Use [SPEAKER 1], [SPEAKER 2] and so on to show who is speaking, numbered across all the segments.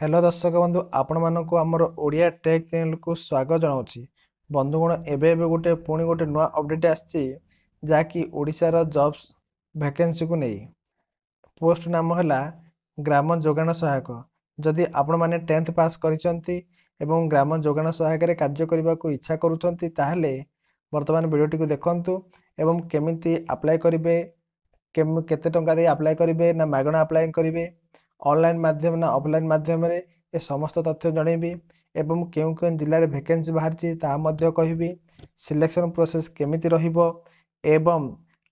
[SPEAKER 1] Hello दर्शक बंधु आपण मानक आमर ओडिया टेक चैनल को स्वागत जनाऊँगी बंधुगण एवं गोटे पुणी गोटे नुआ अपडेट आसी जहाँकि ओडिशार जॉब्स वैकेंसी को नहीं पोस्ट नाम है ग्राम जोगाण सहायक जदि आपण मैंने 10th पास करिसेंती एवं ग्राम जोगाण सहायक रे कार्य करने को इच्छा करूछंती ताहले वर्तमान वीडियोटी को देखंतु एवं केमिति अप्लाई करिवे केते टंका दे अप्लाई करिवे ना मागणा अप्लाई करिवे ऑनलाइन माध्यम ना ऑफलाइन माध्यम रे ए समस्त तथ्य जणेबी एवं केउ केउ जिल्ला रे वैकेंसी बाहरची ता मध्य कहिबी सिलेक्शन प्रोसेस केमिति रहिबो एवं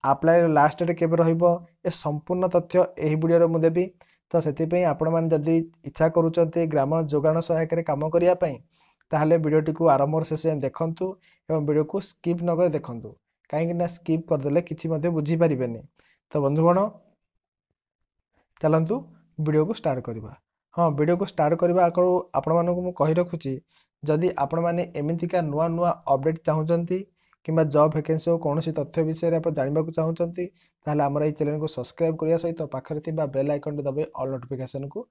[SPEAKER 1] अप्लाई लास्ट डेट केबे रहिबो ए संपूर्ण तथ्य एही वीडियो रे मु देबी तो सेति पई आपण माने जदी इच्छा करूचंती ग्राम जोगाण सहायक रे काम करिया पई ताहले वीडियोटी को आरंभ शेष देखंतु एवं वीडियो को स्किप न कर देखंतु काहेकि ना स्किप कर देले किछि मध्ये बुझी परिबेनी तो बंधुगण चलंतु वीडियो को स्टार्ट करवा। हाँ वीडियो को स्टार्ट करवा आगु आपण मानक मु कहि रखुची जदि आपण माने एमितिका नुआ नुआ अपडेट चाहूचंती किंबा जॉब वैकेंसी कौन तथ्य विषय आप जानवा चाहूचंती ताहले हमर ए चैनल को सब्सक्राइब करिया सहित पाखरे थिबा बेल आइकन दबे ऑल नोटिफिकेशन को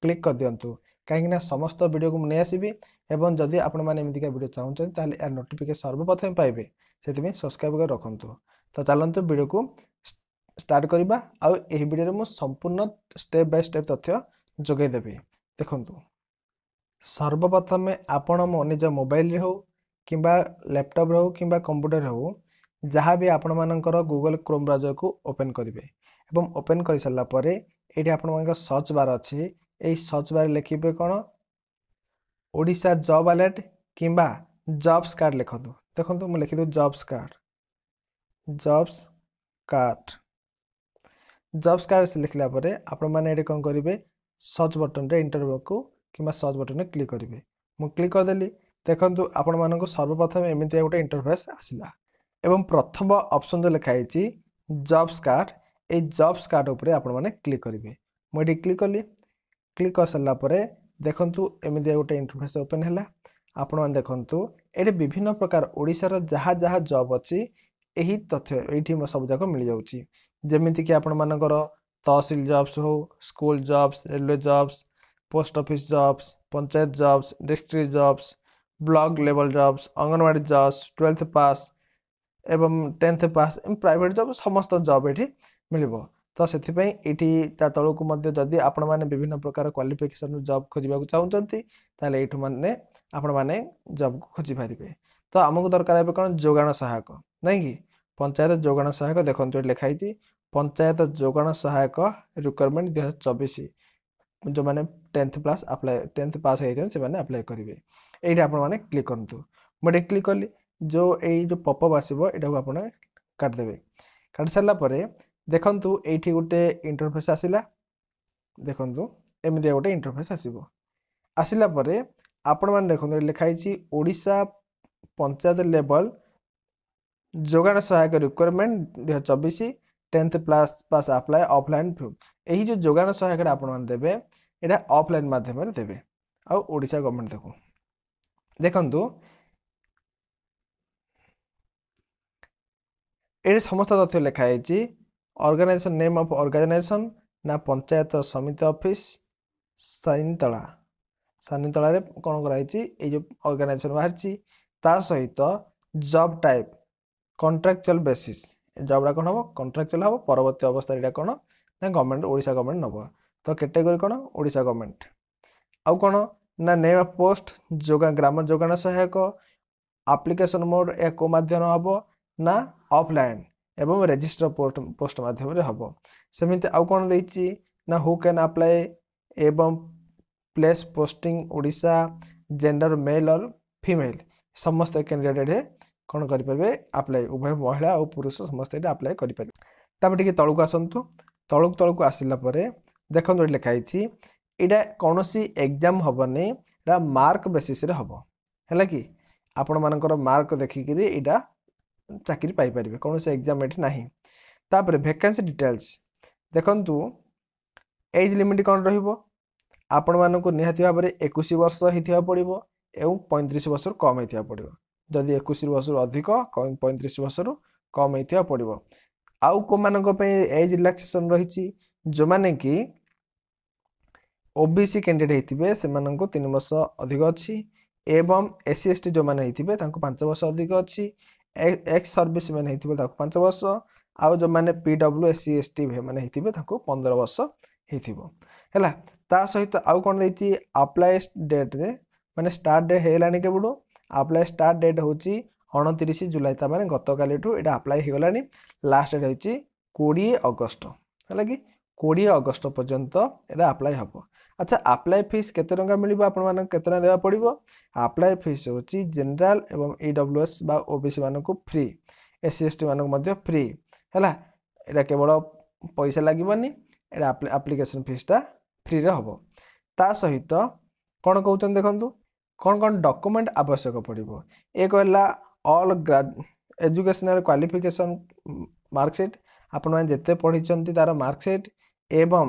[SPEAKER 1] क्लिक कर दियंतु काहेकि समस्त वीडियो को नहीं आसबि एवं जदि आपण माने एमितिका वीडियो चाहूचंती ताहले यार नोटिफिकेशन सर्वप्रथम पाइबे सेति सब्सक्राइब कर रखंतु। तो चलंतु वीडियो को स्टार्ट करवा आउ एही वीडियो रे मु संपूर्ण स्टेप बाय स्टेप तथ्य जोगे देबी देखंतु। सर्वप्रथम आपण मो निज मोबाइल रे हो किंबा लैपटॉप रे हो किंबा कंप्यूटर रे हो जहाँ भी आपण मानकर गूगल क्रोम ब्राउजर को ओपन करेंगे एवं ओपन कर सारा पर ये आपण सर्च बार अच्छी यही सर्च बार लिखे कौन ओडिशा जॉब अलर्ट किंबा जॉब्स कार्ड लिखतु देखो मुझे लिखिद जॉब्स कार्ड जॉब्स कार्ड से लिखला परे आपण माने एटे कोन करिवे सर्च बटन रे इंटरव्यू को किंबा सर्च बटन रे क्लिक करिवे मु क्लिक कर देली देखंतु आपण मानको सर्वप्रथम एमिति गोटे इंटरफेस आसिला एवं प्रथम ऑप्शन जो लिखा है जॉब्स कार्ड ए जॉब्स कार्ड ऊपर आपण माने क्लिक करिवे मु एटी क्लिक करली क्लिक कर सारा परे देखंतु एमिति गोटे इंटरफेस ओपन हैला आपण माने देखंतु एटे विभिन्न प्रकार ओडिसा रो जहा जहा जॉब अछि एही तथ्य एठी सब जाक मिल जाउची जेमिति कि आपण मानकर तहसील जॉब्स हो school jobs railway jobs post office jobs panchayat jobs district jobs block level jobs anganwadi jobs 12th पास एवं 10th पास प्राइवेट जॉब समस्त जॉब एठी मिलिबो। तो सेति पई एठी ता तळो को मध्ये जदी आपण माने विभिन्न प्रकार क्वालिफिकेशन जॉब खोजिबा को चाहउचंती ताले एठु माने आपण माने जॉब को खोजि पारिबे। तो हमकु दरकार है कोन जोगाण सहायक नै कि पंचायत जोगाण सहायक देखंतु लिखा है पंचायत जोगाण सहायक रिक्वायरमेंट 2024 जो माने 10th पास से माने अप्लाई करेंगे ये आप क्लिक करूँ मुझे क्लिक कली जो पॉपअप आसो यहाँ आप काटिदेवे काट सारा देखु ये गोटे इंटरफेस आसला देखु एमती गोटे इंटरफेस आसला आपण मैंने देखो लिखाई ओडिशा पंचायत लेवल जोगाण सहायक रिक्वायरमेंट 2024 10th पास अप्लाई ऑफलाइन यही जो जोगाण सहायक आपण देवे यहाँ ऑफलाइन माध्यम देवे आ ओडिशा गवर्नमेंट देखु ये समस्त तथ्य लिखाई ऑर्गेनाइजेशन नेम ऑफ ऑर्गेनाइजेशन ना पंचायत समिति ऑफिस सानितला कौन कराई जो ऑर्गेनाइजेशन बाहरी ता सहित जॉब टाइप कॉन्ट्रैक्चुअल बेसिस जॉबटा कौन हम कॉन्ट्रैक्चुअल हम परवर्ती अवस्था यहाँ कौन ना गवर्नमेंट ओडिशा गवर्नमेंट नब तो कैटेगरी कौन ओडिशा गवर्नमेंट आउ कौन ना नेम ऑफ पोस्ट ग्राम जोगाण सहायक एप्लिकेशन मोड या को माध्यम हम ना ऑफलाइन एवं रजिस्टर पोस्ट माध्यम हम सेमिति आउ कौन देछि ना हु कैन अप्लाई एवं place posting Odisha gender male और फीमेल समस्त कैंडिडेट कौन करेंगे अप्लाई उभय महिला और पुरुष समस्त अप्लाई करेंगे तलू को आसतु तलू को आसला देखो ये लिखाई यहाँ कौन एग्जाम हेनी मार्क बेसीस हम है कि आपण मानकर मार्क देखिक यहाँ चाकरी पाइपर कौन से एग्जाम ये ना तापर वैकेंसी डिटेल्स देखु एज लिमिट कौन आपण मानक निहाती भाव में 21 वर्ष होता पड़ो एवं 35 वर्ष कम होता पड़ो जदि 21 वर्ष अधिक 35 वर्ष कम होता पड़ो आउ को मानक एज रिलैक्सेशन रही जो माने कि ओबीसी कैंडिडेट होइतिबे सेमानंको 3 वर्ष अधिक अछि एवं एससी एसटी जो माने होइतिबे तांको 5 वर्ष अधिक अछि एक्स सर्विस मैन होइतिबे तांको 5 वर्ष आउ जो माने पीडब्ल्यू एससी एसटी माने होइतिबे तांको 15 वर्ष हेतिबो हैला ता सहित आउ कोन दैछि अप्लाई डेट रे माने स्टार्ट डेट हेलानी केबडो अप्लाई स्टार्ट डेट होची 29 जुलाई ता माने गत कालीठू एटा अप्लाई हे गलानी लास्ट डेट होची 20 अगस्त हैला कि 20 अगस्त पर्यंत एटा अप्लाई हबो अच्छा अप्लाई फीस केते टंका मिलिबो आपण माने केतना देबा पड़िबो अप्लाई फीस होची जनरल एवं ईडब्ल्यूएस बा ओबीसी मानको फ्री एससी एसटी मानको मध्ये फ्री हैला एटा केवल पैसा लागिबनी एटा एप्लीकेशन फीस टा फ्री रे हबो ता सहित कोन कहउछन देखंतु कोन डॉक्यूमेंट आवश्यक पड़िबो एक होला ऑल एजुकेशनल क्वालिफिकेशन मार्कशीट आपण माने जते पढिचंती तार मार्कशीट एवं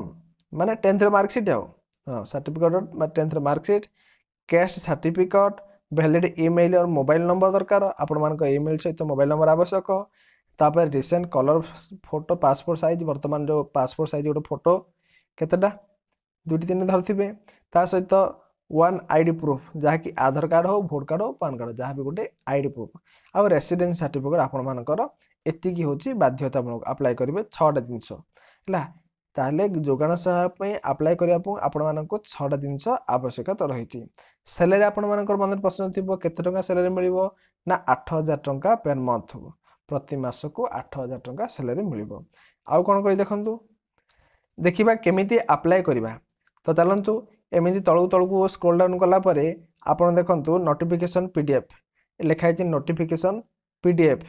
[SPEAKER 1] माने 10th मार्कशीट आउ certificate 10th marksheet caste certificate valid email और मोबाइल नंबर दरकार आपण मानको ईमेल सहित मोबाइल नंबर आवश्यक तापर recent colour photo passport size वर्तमान जो पासपोर्ट साइज गोटे फोटो केतेटा 2-3 धरथिबे ता सहित वन आईडी प्रूफ जहा कि आधार कार्ड हो वोट कार्ड हो पान कार्ड जहा भी गोटे आईडी प्रूफ आ रेसिडेंस सर्टिफिकेट आपण मानकर एति की होची बाध्यतामूलक अप्लाई करिवे 6टा जिंस हला ताले जोगान सहायक पे अप्लाई करिया पु आपण मानको 6टा जिंस आवश्यकता रहिछि सैलरी आपण मानकर मन प्रश्न थिबो केते टका सैलरी मिलिबो ना 8000 टका पर मंथ हो प्रति मास को 8000 टका सैलरी मिलिबो आउ कोन कहि देखंतु देखिबा केमिति अप्लाई करिबा तो चलंतु एमिति तळु तळु स्क्रॉल डाउन कला परे आपण देखंतु नोटिफिकेशन पीडीएफ लिखा है नोटिफिकेशन पीडीएफ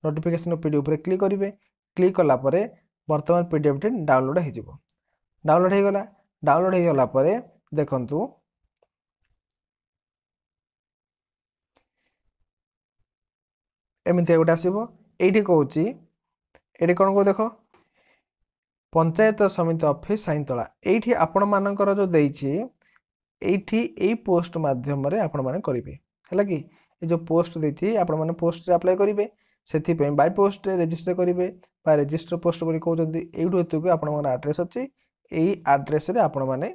[SPEAKER 1] पीडीएफ रे क्लिक करिवे क्लिक कला परे वर्तमान पीडीएफ टे डाउनलोड हे जिवो डाउनलोड हे गला परे देखंतु एमिति गोटे आसीबो एठी कहूची एठी कोन को देखो पंचायत समिति ऑफिस साइंतला एठी आपण मानकर जो देइछि एठी एई पोस्ट माध्यम रे आपण माने करिवे हैला कि ए जो पोस्ट देइछि आपण माने पोस्ट रे अप्लाई करिवे सेथि पे बाय पोस्ट रे रजिस्टर करिवे बा रजिस्टर पोस्ट करि कहउजंदी एठु हेतु कि आपण माने एड्रेस अछि एई एड्रेस रे आपण माने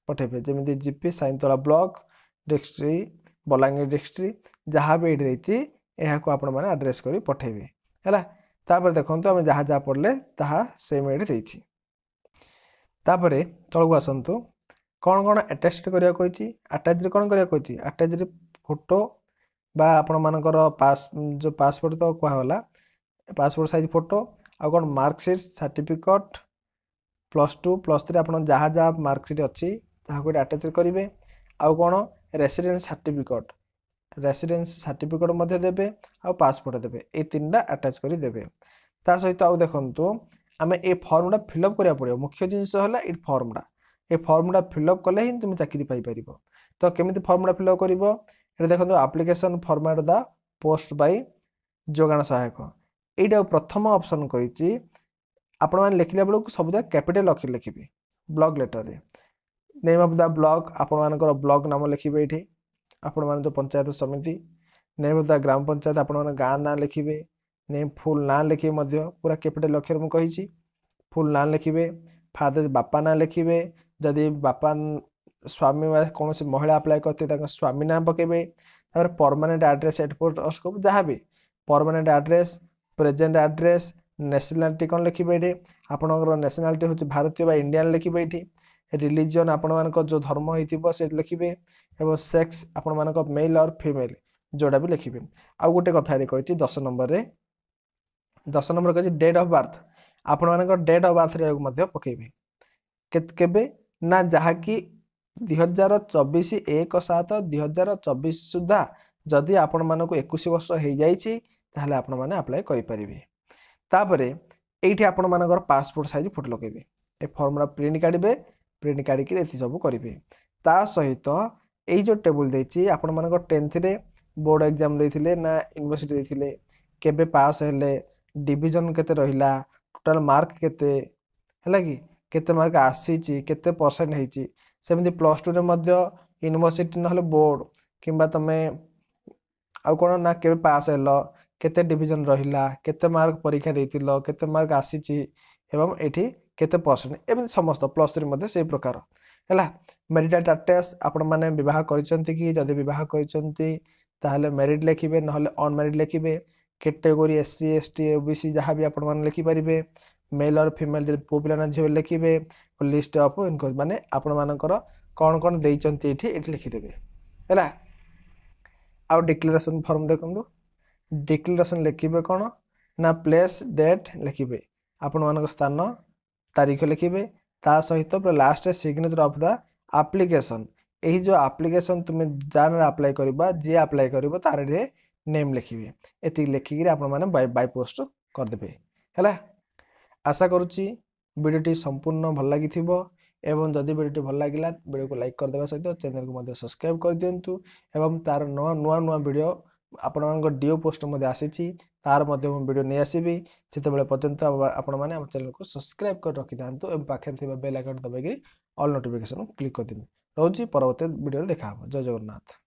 [SPEAKER 1] पठेबे जेमिति GP Saintala block district Balangir district जहां भी एठी देइछि एहा को आपण माने एड्रेस करि पठेबे हैला तापर देखंतु हम जहां जहां पढले ताहा सेम एठी देइछि तापरे तळगु आसंतु कोन अटैच करिया कोइछि अटैच रे कोन करिया कोइछि अटैच रे फोटो बा आपण मानकर पास जो पासपोर्ट तो कोहा होला पासपोर्ट साइज फोटो आ कोन मार्कशीट सर्टिफिकेट +2 +3 आपण जहां जहां मार्कशीट अछि ताहा को अटैच करिवे आ कोन रेसिडेंस सर्टिफिकेट मध्ये देबे आ पासपोर्ट देबे ए तीनटा अटैच करि देबे ता सहित आ देखंतु आमे ए फॉर्मटा फिलअप करिया पड़ियो मुख्य जिंस होला ए फॉर्मटा फिलअप कले ही तुम चाकरी पाई परिबो तो केमिति फॉर्मटा फिलअप करिवो ए देखंतु एप्लीकेशन फॉर्मेट द पोस्ट बाय जोगान सहायक एटा प्रथम ऑप्शन कहिछि आपण मान लिखिला बेलु सब कैपिटल अक्षर लिखिबे ब्लॉक लेटर रे नेम ऑफ द ब्लॉक आपण मानकर ब्लॉक नाम लिखिबे एठी आपण मान जो पंचायत समिति name of the gram panchayat आपण मान गां ना लिखिबे नेम फुल ना लिखिबे मध्य पूरा कैपिटल अक्षर मु कहिछि फुल ना लिखिबे फादर बापा ना लिखिबे जदि बापा स्वामी वा कौन से महिला अप्लाई करते ताका स्वामी नाम पकेबे तापर परमानेंट एड्रेस एयरपोर्ट अस्कोप जहां भी permanent address present address nationality कोन लिखिबे एठी आपनकर नेशनलिटी होछि भारतीय बा इंडियन लिखिबे एठी रिलीजन आपण मानक जो धर्म हेतिबो से लिखिबे एवं सेक्स आपण मानक मेल और फीमेल जोडा भी लिखिबे आ गोटे कथा रे कहिछि 10 नंबर कहिछि डेट ऑफ बर्थ आपण मानक डेट ऑफ बर्थ रे मध्ये पकेबे केबे ना जहा कि 2024 1/7/2024 सुधा जदि आपण मानक 21 वर्ष हे जाईछि ताहले आपण माने अप्लाई करि परिबे तापरे एठी आपण मानकर पासपोर्ट साइज फोटो लगेबे ए फॉर्मरा प्रिंट काढिबे प्रिंट काढि कि एथि सब करिवे ता सहित एई जो टेबल देछि आपण मानकर 10th रे बोर्ड एग्जाम देथिले ना यूनिवर्सिटी देथिले केबे पास हेले डिवीजन केते रहिला टोटल मार्क केते हैला कि केते मार्क आसीछि केते परसेंट हेछि सेमति +2 रे मध्य यूनिवर्सिटी नहले बोर्ड किंबा तमे आ कोन ना केबे पास हेलो केते डिवीजन रहिला केते मार्क परीक्षा देथिलो केते मार्क आसीछि एवं एठी केते परसेंट एमि समस्त +3 मध्ये से प्रकार ହେଲା। ମ୍ୟାରିଟାଲ ଷ୍ଟାଟସ୍ ଆପଣମାନେ ବିବାହ କରିଛନ୍ତି କି? ଯଦି ବିବାହ କରିଛନ୍ତି ତାହେଲେ ମ୍ୟାରିଡ୍ ଲେଖିବେ, ନହେଲେ ଅନମ୍ୟାରିଡ୍ ଲେଖିବେ। कैटेगोरी SC ST OBC जहाँ भी आपण मैंने लिखिपारे। मेल और फीमेल जो पुओ पिला झील लिखिए। लिस्ट ऑफ इनकम माने आपण मानकर कौन कौन देइचंती ये लिखिदेवे है। आउ डिक्लेरेशन फॉर्म देखो। डिक्लेरेशन लिखिए कौन ना प्लेस डेट लिखिए, आपण मान स्थान तारीख लिखिए, ता सहित last signature of the application. यही जो एप्लिकेशन तुम्हें जान अप्लाई करबा जे अप्लाई करबो तार नेम लिखिए। एति लिखिक आपण मैंने बाय पोस्ट करदे है। आशा करुच्ची वीडियोटी संपूर्ण भल लगी एवं जदि वीडियोटी भल लगिला वीडियो को लाइक करदेवा सहित चैनल को मध्य सब्सक्राइब कर दिंतु एवं तार नुआ नुआ वीडियो आपण डिओ पोस्ट आसी तार वीडियो नहीं आसबि से पर्यंत आपण मैंने आम चैनल को सब्सक्राइब कर रखि था एवं पाखे बेल आइकन दबाई ऑल नोटिफिकेशन क्लिक कर दिन। रोजी परवर्ती वीडियो देखा। जय जगन्नाथ।